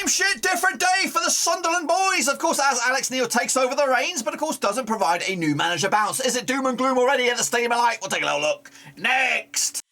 shit different day for the Sunderland boys. Of course, as Alex Neil takes over the reins, but of course doesn't provide a new manager bounce. Is it doom and gloom already at the Stadium of Light? We'll take a little look next.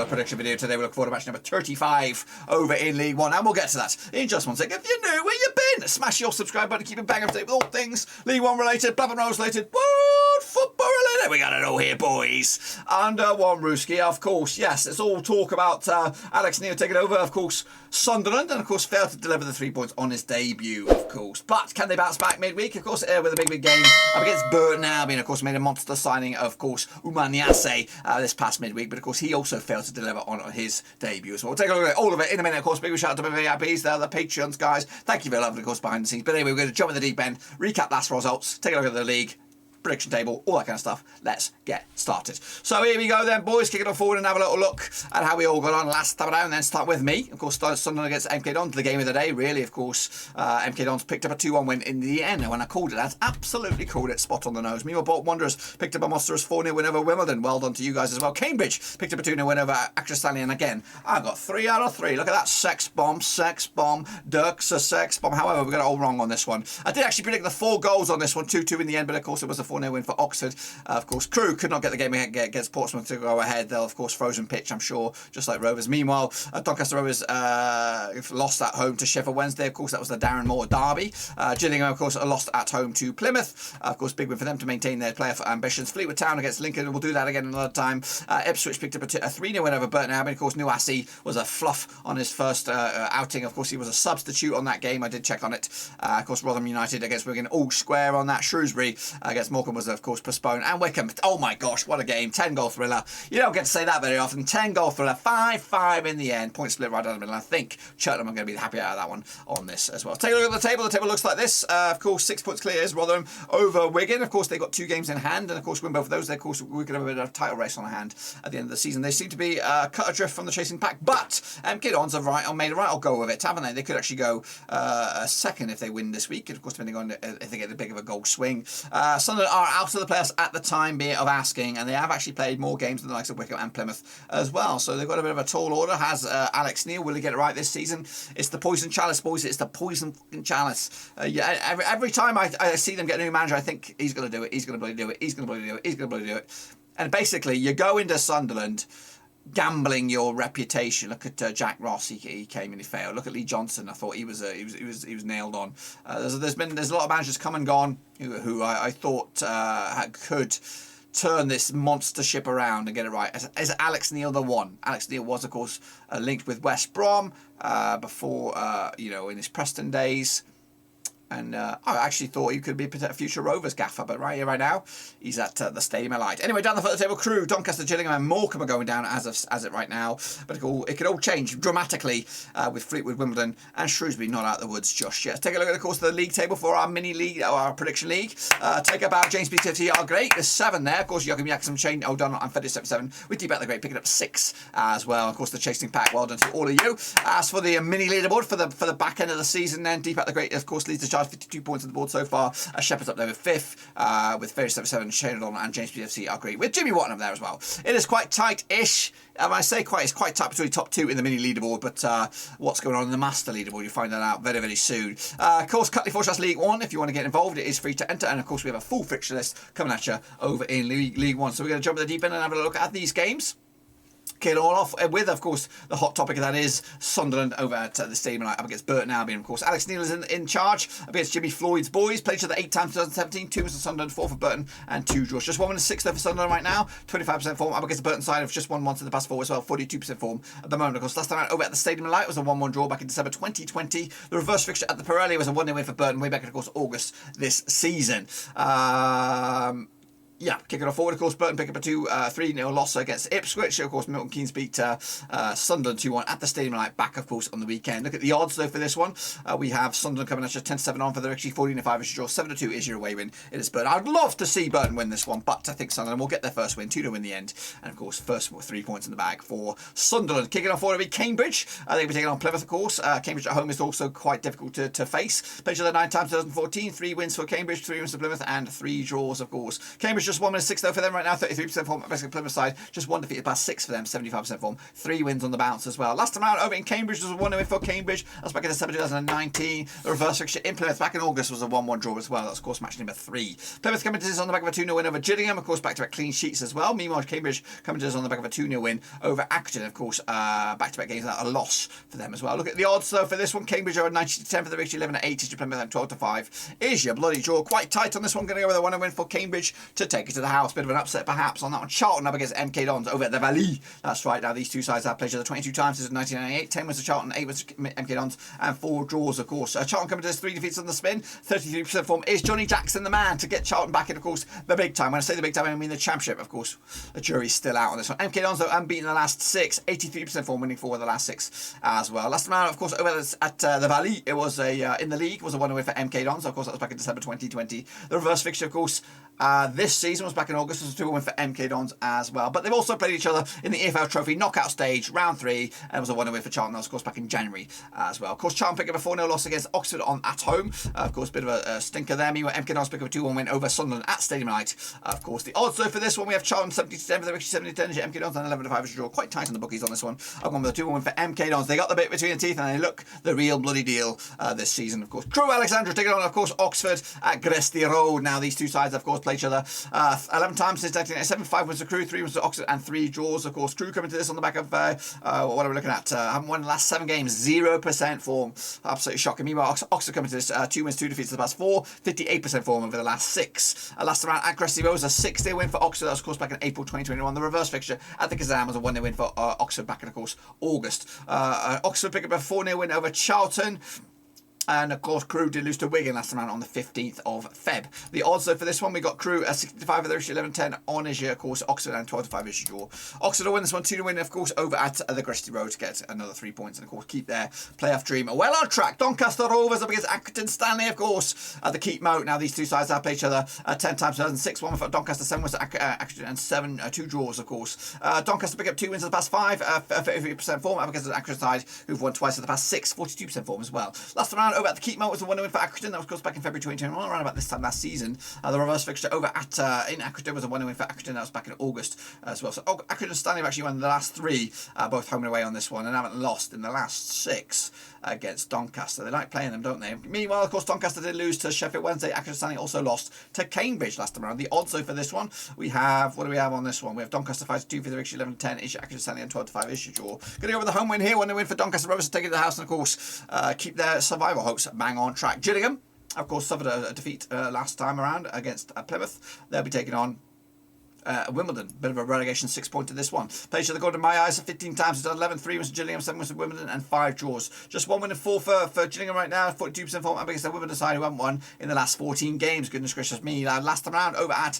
Prediction video today. We look forward to match number 35 over in League One, and we'll get to that in just one second. If you're new, where you been? Smash your subscribe button, keep it bang up to date with all things League One related, Blackburn Rovers related, world football related. We got it all here, boys. Under one Rooski, of course. Yes, it's all talk about Alex Neil taking over. Of course, Sunderland, and of course failed to deliver the 3 points on his debut. Of course, but can they bounce back midweek? Of course, with a big game up against Burton. Albion, of course, made a monster signing. Of course, Umaniase this past midweek, but of course he also failed to deliver on his debut as well. We'll take a look at all of it in a minute. Of course, big shout out to my VIPs there, the Patreons, guys. Thank you very much, of course, behind the scenes. But anyway, we're going to jump in the deep end, recap last results, take a look at the league, prediction table, all that kind of stuff. Let's get started. So here we go then, boys. Kick it on forward and have a little look at how we all got on last time around. Then start with me. Of course, Sunderland against MK Dons, the game of the day, really. Of course, MK Dons picked up a 2-1 win in the end. And when I called it, that's absolutely called it spot on the nose. Meanwhile, Bolton Wanderers picked up a monstrous 4-0 win over Wimbledon. Well done to you guys as well. Cambridge picked up a 2-0 win over Accrington Stanley. And again, I got 3 out of 3. Look at that sex bomb. Dirk's a sex bomb. However, we got it all wrong on this one. I did actually predict the 4 goals on this one, 2-2 in the end, but of course it was a 4-0 win for Oxford. Of course, Crewe could not get the game against Portsmouth to go ahead. They'll, of course, frozen pitch, I'm sure, just like Rovers. Meanwhile, Doncaster Rovers lost at home to Sheffield Wednesday. Of course, that was the Darren Moore derby. Gillingham, of course, lost at home to Plymouth. Of course, big win for them to maintain their playoff ambitions. Fleetwood Town against Lincoln. We'll do that again another time. Ipswich picked up a 3-0 win over Burton. Albion. Of course, Nuasi was a fluff on his first outing. Of course, he was a substitute on that game. I did check on it. Of course, Rotherham United against Wigan, all square on that. Shrewsbury against Morecambe was, of course, postponed. And Wycombe, oh my gosh, what a game. 10-goal thriller. You don't get to say that very often. 10-goal thriller, 5-5 in the end. Point split right down the middle. I think Cheltenham are going to be happy out of that one on this as well. Take a look at the table. The table looks like this. Of course, 6 points clear is Rotherham over Wigan. Of course, they've got 2 games in hand. And of course, win both of those. Of course, we could have a bit of a title race on hand at the end of the season. They seem to be cut adrift from the chasing pack. But MK Dons have made a right old go of it, haven't they? They could actually go second if they win this week. And of course, depending on if they get a big of a goal swing. Sunderland are out of the playoffs at the time being of asking, and they have actually played more games than the likes of Wycombe and Plymouth as well. So they've got a bit of a tall order. Has Alex Neil, will he get it right this season? It's the poison chalice, boys. It's the poison chalice. Every time I see them get a new manager, I think he's going to do it. He's going to do it. He's going to do it. He's going to do it. And basically, you go into Sunderland gambling your reputation. Look at Jack Ross. He came and he failed. Look at Lee Johnson. I thought he was nailed on. There's a lot of managers come and gone who I thought could turn this monster ship around and get it right. Is Alex Neil the one? Alex Neil was, of course, linked with West Brom before, in his Preston days. And I actually thought he could be a future Rovers gaffer, but right here, right now, he's at the Stadium of Light. Anyway, down the foot of the table, Crewe, Doncaster, Gillingham, and Morecambe are going down as it right now. But it could all change dramatically with Fleetwood, Wimbledon, and Shrewsbury not out of the woods just yet. Let's take a look at, of course, the league table for our mini league, our prediction league. Take up our James BTFT are great. There's 7 there. Of course, Joachim Jackson, Shane O'Donnell, and Feddy 77 with Deep Out the Great picking up 6 as well. Of course, the chasing pack. Well done to all of you. As for the mini leaderboard for the back end of the season, then Deep Out the Great, of course, leads the charge 52 points on the board so far. Shepherd's up there with 5th, with Ferry 77, Shane O'Donnell, and James PFC are great, with Jimmy Watton up there as well. It is quite tight-ish. I say it's quite tight between top 2 in the mini leaderboard, but what's going on in the master leaderboard, you'll find that out very, very soon. Of course, Cutley Fortress League 1, if you want to get involved, it is free to enter, and of course, we have a full fixture list coming at you over in League 1. So we're going to jump in the deep end and have a look at these games. Kick it all off with, of course, the hot topic of that is Sunderland over at the Stadium up against Burton Albion. Of course, Alex Neil is in charge against Jimmy Floyd's boys. Played each other 8 times in 2017, 2 was for Sunderland, 4 for Burton, and 2 draws. Just 1 win and 6 there for Sunderland right now. 25% form up against the Burton side of just 1 once in the past 4 as well. 42% form at the moment. Of course, last time out over at the Stadium of Light was a 1-1 draw back in December 2020. The reverse fixture at the Pirelli was a 1-0 win for Burton way back in, of course, August this season. Yeah, kicking off forward, of course, Burton pick up a 3-0 loss against Ipswich. Of course, Milton Keynes beat Sunderland 2-1 at the Stadium Light back, of course, on the weekend. Look at the odds, though, for this one. We have Sunderland coming at just 10-7 on for the victory, 14-5 is your draw, 7-2 is your away win. It is Burton. I'd love to see Burton win this one, but I think Sunderland will get their first win, 2-0 in the end. And, of course, first 3 points in the bag for Sunderland. Kicking off forward will be Cambridge. They'll be taking on Plymouth, of course. Cambridge at home is also quite difficult to face. Played each other 9 times 2014, 3 wins for Cambridge, 3 wins for Plymouth, and 3 draws, of course. Cambridge just 1 6 though for them right now, 33% form. Basically, Plymouth side just 1 defeated past 6 for them, 75% form. 3 wins on the bounce as well. Last time out over in Cambridge was a 1-0 win for Cambridge. That's back in December 2019. The reverse fixture in Plymouth back in August was a 1-1 draw as well. That's, of course, match number 3. Plymouth coming to this on the back of a 2-0 win over Gillingham. Of course, back-to-back clean sheets as well. Meanwhile, Cambridge coming to this on the back of a 2-0 win over Accrington. Of course, back-to-back games without a loss for them as well. Look at the odds, though, for this one. Cambridge are 90-10 for the victory, 11-8 is your Plymouth, and 12-5 is your bloody draw. Quite tight on this one. Going to go with a 1-0 win for Cambridge to take it to the house. Bit of an upset, perhaps, on that one. Charlton up against MK Dons over at the Valley. That's right. Now, these two sides have played each other 22 times since 1998. 10 wins for Charlton, 8 wins for MK Dons, and 4 draws, of course. Charlton coming to this 3 defeats on the spin. 33% form. Is Johnny Jackson the man to get Charlton back in, of course, the big time? When I say the big time, I mean the championship, of course. The jury's still out on this one. MK Dons, though, unbeaten in the last 6. 83% form, winning 4 of the last 6 as well. Last time out, of course, over at the Valley, it was in the league, was a 1-0 win for MK Dons. Of course, that was back in December 2020. The reverse fixture, of course, this season was back in August. It was a 2-1 win for MK Dons as well. But they've also played each other in the EFL Trophy knockout stage, round 3, and it was a 1-0 win for Charlton. That was, of course, back in January as well. Of course, Charlton picked up a 4-0 loss against Oxford at home. Of course, bit of a stinker there. Meanwhile, MK Dons picked up a 2-1 win over Sunderland at Stadium Light. Of course, the odds, though, for this one, we have Charlton 70-10 for the victory, 70-10 is your MK Dons, and 11-5 is your draw. Quite tight on the bookies on this one. I've gone with a 2-1 win for MK Dons. They got the bit between the teeth, and they look the real bloody deal this season, of course. Crewe Alexandra taking on, of course, Oxford at Gresty Road. Now, these two sides, of course, play each other 11 times since 1997. 5 wins for Crewe, 3 wins for Oxford, and 3 draws, of course. Crewe coming to this on the back of, what are we looking at? Haven't won the last 7 games, 0% form. Absolutely shocking. Meanwhile, Oxford coming to this 2 wins, 2 defeats in the past 4, 58% form over the last 6. Last round at Gresty Road was a 6-day win for Oxford. That was, of course, back in April 2021. The reverse fixture at the Kazan was a 1-day win for Oxford back in, of course, August. Oxford picked up a 4-0 win over Charlton. And, of course, Crewe did lose to Wigan last time on the 15th of Feb. The odds, though, for this one, we got Crewe at 65 for the issue, 11-10 on is your, of course, Oxford, and 12-5 is your draw. Oxford will win this one, 2-0 win, of course, over at the Gresty Road to get another 3 points and, of course, keep their playoff dream well on track. Doncaster Rovers up against Accrington Stanley, of course, at the Keep Moat. Now, these two sides have played each other 10 times, 2006, 1 for Doncaster, 7 wins for Accrington, and 2 draws, of course. Doncaster pick up 2 wins in the past 5, 53% form, up against the Accrington side, who've won twice in the past 6, 42% form as well. Last round over at the Keep Moat was the 1-0 win for Accrington. That was, of course, back in February 2021, around about this time last season. The reverse fixture over at in Accrington was a 1-0 win for Accrington. That was back in August as well. So Accrington and Stanley have actually won the last 3, both home and away on this one, and haven't lost in the last 6 against Doncaster. They like playing them, don't they? Meanwhile, of course, Doncaster did lose to Sheffield Wednesday. Accrington Stanley also lost to Cambridge last time around. The odds, though, for this one, we have, what do we have on this one? We have Doncaster 5-2 for the victory, 11-10 is your Accrington Stanley, and 12-5 is your draw. Going to go with the home win here, 1-0 win for Doncaster Rovers to take it to the house, and, of course, keep their survival hopes bang on track. Gillingham, of course, suffered a defeat last time around against Plymouth. They'll be taking on Wimbledon. Bit of a relegation 6-pointer this one. Played each other good in my eyes 15 times. It's done 11, 3 wins for Gillingham, 7 wins for Wimbledon, and 5 draws. Just 1 win and 4 for Gillingham right now. 42% form up against the Wimbledon side who haven't won in the last 14 games. Goodness gracious me. Last time round over at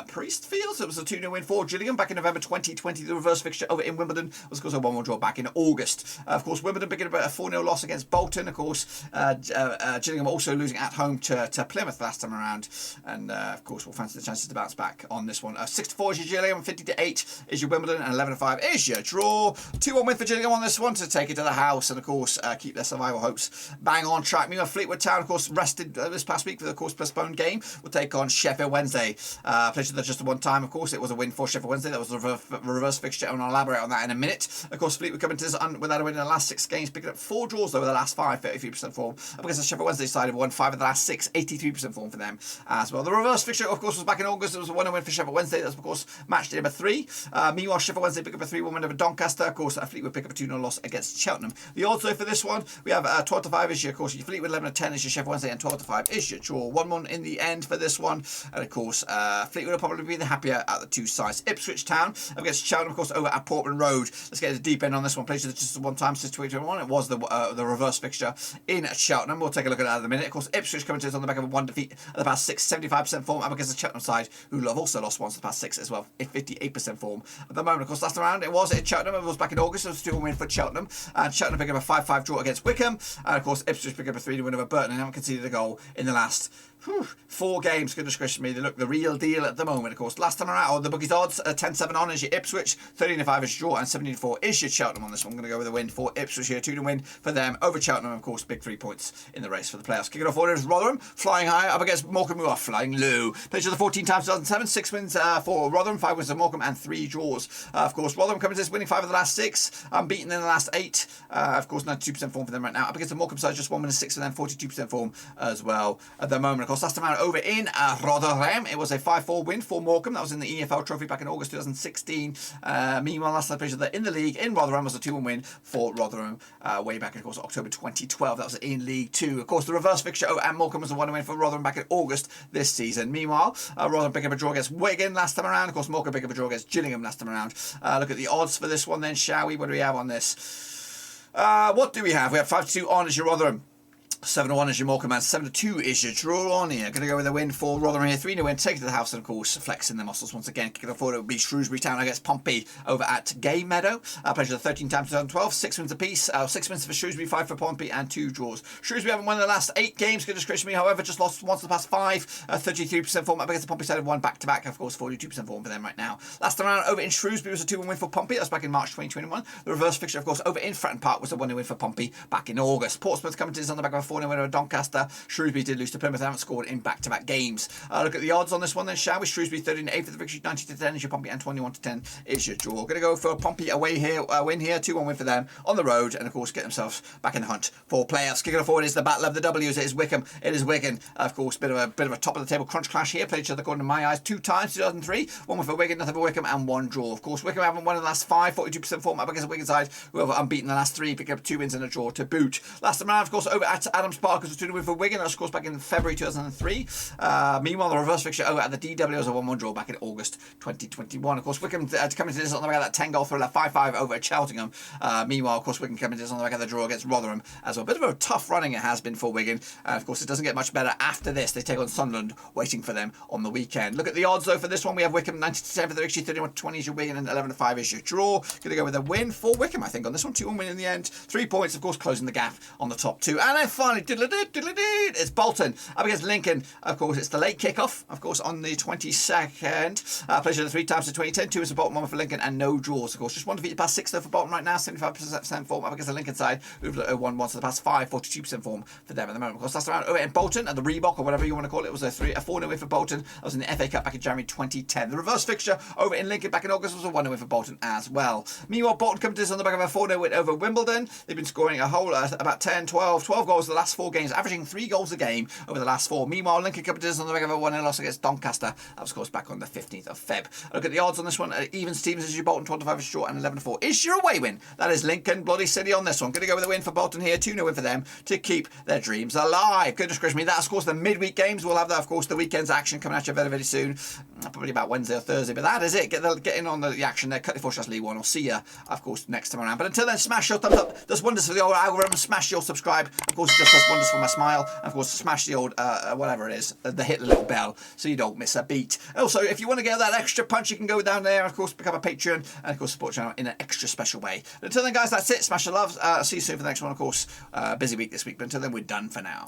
Priestfield, it was a 2-0 win for Gillingham back in November 2020. The reverse fixture over in Wimbledon was, of course, a 1-1 draw back in August. Of course, Wimbledon picking up a 4-0 loss against Bolton. Of course, Gillingham also losing at home to Plymouth last time around. And, of course, we'll fancy the chances to bounce back on this one. 6-4 is your Gillingham, 50-8 is your Wimbledon, and 11-5 is your draw. 2-1 win for Gillingham on this one to take it to the house and, of course, keep their survival hopes bang on track. Meanwhile, Fleetwood Town, of course, rested this past week for the, of course, postponed game. Will take on Sheffield Wednesday. Played just the one time, of course. It was a win for Sheffield Wednesday. That was the reverse fixture, and I'll elaborate on that in a minute. Of course, Fleetwood coming to this without a win in the last 6 games, picking up 4 draws over the last 5, 33% form. Up against the Sheffield Wednesday side, have won 5 of the last 6, 83% form for them as well. The reverse fixture, of course, was back in August. It was a 1-0 win for Sheffield Sheffield Wednesday. That's, of course, match day number 3. Meanwhile, Sheffield Wednesday pick up a 3-1 win over Doncaster. Of course, Fleetwood pick up a 2-0 loss against Cheltenham. The odds, though, for this one, we have 12-5 is your, of course, your Fleetwood 11-10 is your Sheffield Wednesday, and 12-5 is your draw. 1-1 in the end for this one. And, of course, Fleetwood will probably be the happier at the two sides. Ipswich Town against Cheltenham, of course, over at Portman Road. Let's get to the deep end on this one. Played just a one-time since 2021. It was the reverse fixture in Cheltenham. We'll take a look at that in a minute. Of course, Ipswich coming to us on the back of a 1 defeat at the past 6, 75% form, up against the Cheltenham side, who have also lost once the past 6 as well, 58% form at the moment. Of course, last round it was at Cheltenham. It was back in August. It was a 2-1 win for Cheltenham, and Cheltenham picked up a 5-5 draw against Wycombe, and of course Ipswich picked up a 3-2 win over Burton and haven't conceded a goal in the last 4 games. Goodness gracious me, they look the real deal at the moment. Of course, last time around, the bookies odds 10-7 on is your Ipswich, 13-5 is your draw, and 17-4 is your Cheltenham on this one. I'm going to go with a win for Ipswich here, 2-1 win for them over Cheltenham. Of course, big 3 points in the race for the playoffs. Kicking off order is Rotherham, flying high up against Morecambe, who are flying low. Played the 14 times 2007, 6 wins for Rotherham, 5 wins for Morecambe, and 3 draws. Of course, Rotherham coming to this winning 5 of the last 6, unbeaten in the last 8. Of course, 92% form for them right now. Up against the Morecambe side, just 1 win and 6 for them, 42% form as well at the moment. Of course, last time around over in Rotherham, it was a 5-4 win for Morecambe. That was in the EFL Trophy back in August 2016. Meanwhile, last time they played in the league in Rotherham was a 2-1 win for Rotherham way back in, of course, October 2012. That was in League 2. Of course, the reverse fixture over at Morecambe was a 1-1 win for Rotherham back in August this season. Meanwhile, Rotherham picked up a draw against Wigan last time around. Of course, Morecambe picked up a draw against Gillingham last time around. Look at the odds for this one then, shall we? What do we have on this? What do we have? We have 5-2 on as your Rotherham. 7-1 is your Morecambe, and 7-2 is your draw on here. Going to go with a win for Rotherham here. 3-0 win, take it to the house, and of course, flexing the muscles once again. Kicking forward, it would be Shrewsbury Town against Pompey over at Gay Meadow. Played the 13 times 2012, 6 wins apiece. 6 wins for Shrewsbury, 5 for Pompey, and 2 draws. Shrewsbury haven't won the last 8 games, goodness gracious me, however, just lost once in the past 5. 33% form up against the Pompey side of 1 back-to-back. Of course, 42% form for them right now. Last time around over in Shrewsbury was a 2-1 win for Pompey. That was back in March 2021. The reverse fixture, of course, over in Fratton Park was a 1-0 win for Pompey back in August. Portsmouth coming to us on the back of a 4-0 win over Doncaster. Shrewsbury did lose to Plymouth. They haven't scored in back-to-back games. Look at the odds on this one then, shall we? Shrewsbury 13-8 for the victory, 90-10 is your Pompey, and 21-10 is your draw. Going to go for Pompey away here, win here, 2-1 win for them on the road, and of course get themselves back in the hunt for playoffs. Kicking it forward is the battle of the W's. It is Wycombe. It is Wigan. Of course, bit of a top of the table crunch clash here. Played each other according to my eyes 2 times, 2003. 1 win for Wigan, nothing for Wycombe, and 1 draw. Of course, Wycombe haven't won in the last 5, 42% form up against the Wigan side, who have unbeaten the last 3, picking up 2 wins and a draw to boot. Last time around, of course, over at Adams Park was a 2-1 win for Wigan. That was, of course, back in February 2003. Meanwhile, the reverse fixture over at the DW was a 1-1 draw back in August 2021. Of course, Wycombe coming to this on the back of that 10-goal thriller, 5-5 over at Cheltenham. Meanwhile, of course, Wigan coming to this on the back of the draw against Rotherham as well. A bit of a tough running it has been for Wigan. Of course, it doesn't get much better after this. They take on Sunderland, waiting for them on the weekend. Look at the odds, though, for this one. We have Wycombe 90-10 for the victory, 31-20 is your Wigan, and 11-5 is your draw. Going to go with a win for Wycombe, I think, on this one. 2-1 win in the end. 3 points, of course, closing the gap on the top 2. And then finally, it's Bolton up against Lincoln. Of course, it's the late kickoff, of course, on the 22nd. Played the 3 times in 2010, 2 wins for Bolton, 1 for Lincoln, and no draws. Of course, just 1 defeat past 6 though for Bolton right now, 75% form up against the Lincoln side, who've won once in the past 5, 42% form for them at the moment. Of course, last round over in Bolton at the Reebok, or whatever you want to call it, was a 4-0 win for Bolton. That was in the FA Cup back in January 2010. The reverse fixture over in Lincoln back in August was a 1-0 win for Bolton as well. Meanwhile, Bolton come to this on the back of a 4-0 win over Wimbledon. They've been scoring a whole about 12 goals the last 4 games, averaging 3 goals a game over the last 4. Meanwhile, Lincoln come to this on the back of a 1-0 loss against Doncaster. That was, of course, back on the 15th of Feb. Look at the odds on this one. Even Stevens is your Bolton, 12-5 is short, and 11-4 is your away win. That is Lincoln Bloody City on this one. Going to go with a win for Bolton here, 2-0 win for them to keep their dreams alive. Goodness gracious me. That's, of course, the midweek games. We'll have that, of course, the weekend's action coming at you very, very soon. Probably about Wednesday or Thursday, but that is it. Get in on the action there. Cut your Forecast League 1. I'll see you, of course, next time around. But until then, smash your thumbs up. Does wonders for the old algorithm. Smash your subscribe. Of course, it just does wonders for my smile. And of course, smash the old, whatever it is, hit the little bell so you don't miss a beat. Also, if you want to get that extra punch, you can go down there and, of course, become a Patreon and, of course, support the channel in an extra special way. But until then, guys, that's it. Smash the loves. See you soon for the next one, of course. Busy week this week, but until then, we're done for now.